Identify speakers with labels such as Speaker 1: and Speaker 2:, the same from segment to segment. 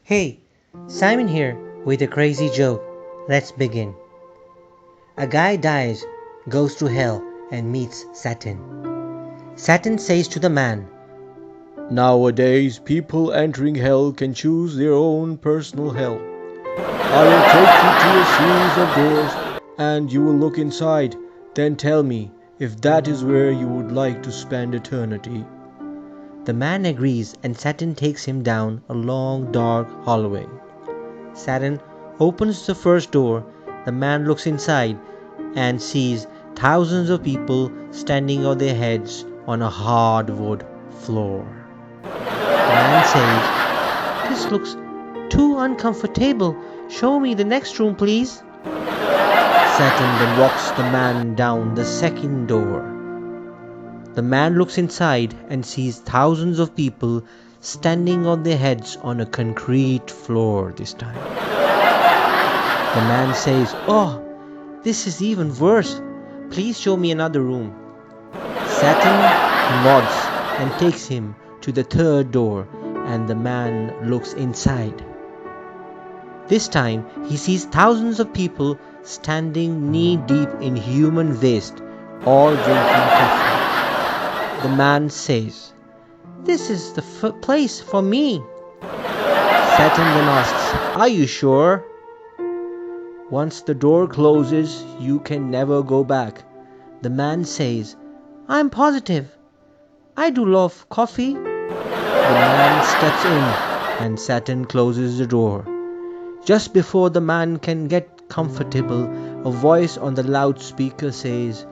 Speaker 1: Hey, Simon here with a crazy joke. Let's begin. A guy dies, goes to hell, and meets Satan. Satan says to the man,
Speaker 2: Nowadays, people entering hell can choose their own personal hell. I will take you to a series of doors and you will look inside. Then tell me if that is where you would like to spend eternity.
Speaker 1: The man agrees, and Satan takes him down a long, dark hallway. Satan opens the first door. The man looks inside and sees thousands of people standing on their heads on a hardwood floor. The man says, "This looks too uncomfortable. Show me the next room, please." Satan then walks the man down the second door. The man looks inside and sees thousands of people standing on their heads on a concrete floor this time. The man says, "Oh, this is even worse. Please show me another room." Satan nods and takes him to the third door, and the man looks inside. This time he sees thousands of people standing knee-deep in human waste, all drinking coffee. The man says, "This is the place for me." Satan then asks, "Are you sure?" "Once the door closes, you can never go back." The man says, "I'm positive. I do love coffee." The man steps in and Satan closes the door. Just before the man can get comfortable, a voice on the loudspeaker says,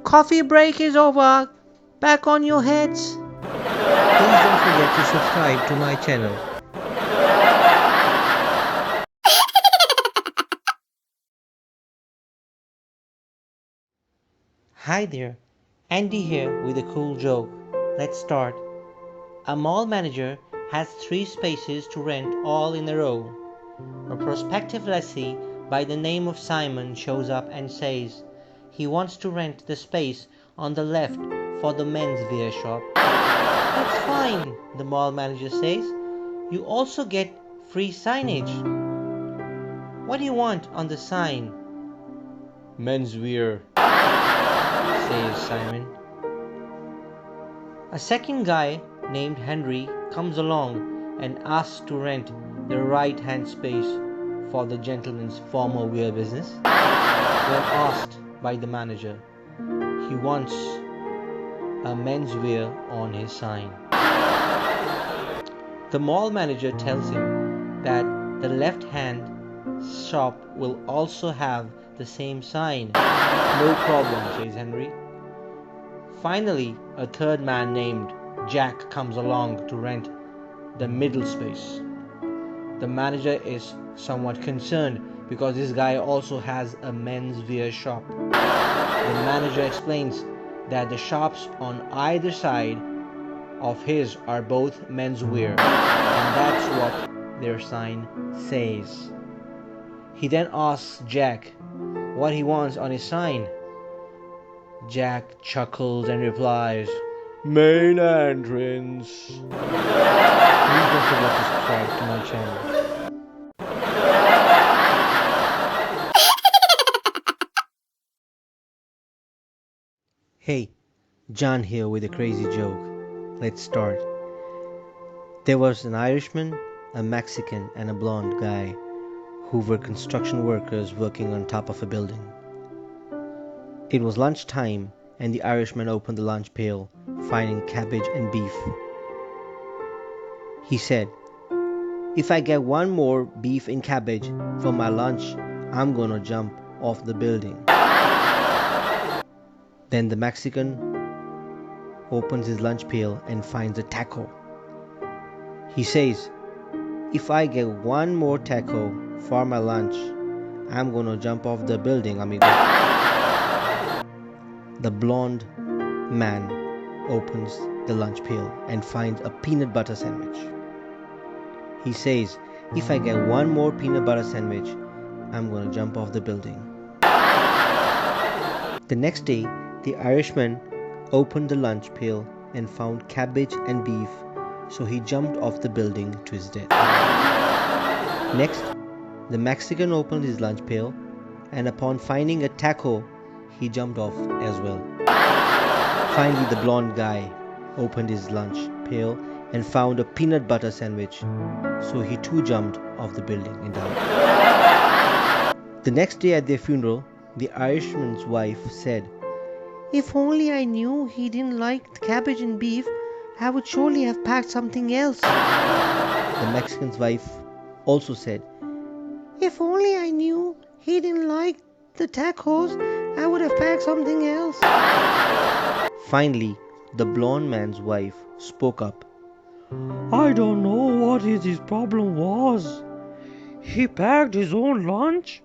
Speaker 1: "Coffee break is over. Back on your heads." Please don't forget to subscribe to my channel. Hi there, Andy here with a cool joke. Let's start. A mall manager has 3 spaces to rent all in a row. A prospective lessee by the name of Simon shows up and says he wants to rent the space on the left for the menswear shop. "That's fine," the mall manager says. "You also get free signage." "What do you want on the sign?"
Speaker 2: Menswear,
Speaker 1: says Simon. A second guy named Henry comes along and asks to rent the right-hand space for the gentleman's formal wear business. When asked by the manager, he wants a menswear on his sign. The mall manager tells him that the left-hand shop will also have the same sign. "No problem," says Henry. Finally, a third man named Jack comes along to rent the middle space. The manager is somewhat concerned because this guy also has a menswear shop. The manager explains that the shops on either side of his are both menswear, and that's what their sign says. He then asks Jack what he wants on his sign. Jack chuckles and replies,
Speaker 2: main entrance.
Speaker 1: "Please don't forget to subscribe to my channel." Hey, John here with a crazy joke. Let's start. There was an Irishman, a Mexican, and a blonde guy who were construction workers working on top of a building. It was lunchtime, and the Irishman opened the lunch pail, finding cabbage and beef. He said, "If I get one more beef and cabbage for my lunch, I'm gonna jump off the building." Then the Mexican opens his lunch pail and finds a taco. He says, "If I get one more taco for my lunch, I'm gonna jump off the building, amigo." The blonde man opens the lunch pail and finds a peanut butter sandwich. He says, "If I get one more peanut butter sandwich, I'm gonna jump off the building." The next day, the Irishman opened the lunch pail and found cabbage and beef, so he jumped off the building to his death. Next, the Mexican opened his lunch pail, and upon finding a taco, he jumped off as well. Finally, the blonde guy opened his lunch pail and found a peanut butter sandwich, so he too jumped off the building and died. The next day at their funeral, the Irishman's wife said, "If only I knew he didn't like cabbage and beef, I would surely have packed something else." The Mexican's wife also said, "If only I knew he didn't like the tacos, I would have packed something else." Finally, the blonde man's wife spoke up. "I don't know what his problem was. He packed his own lunch."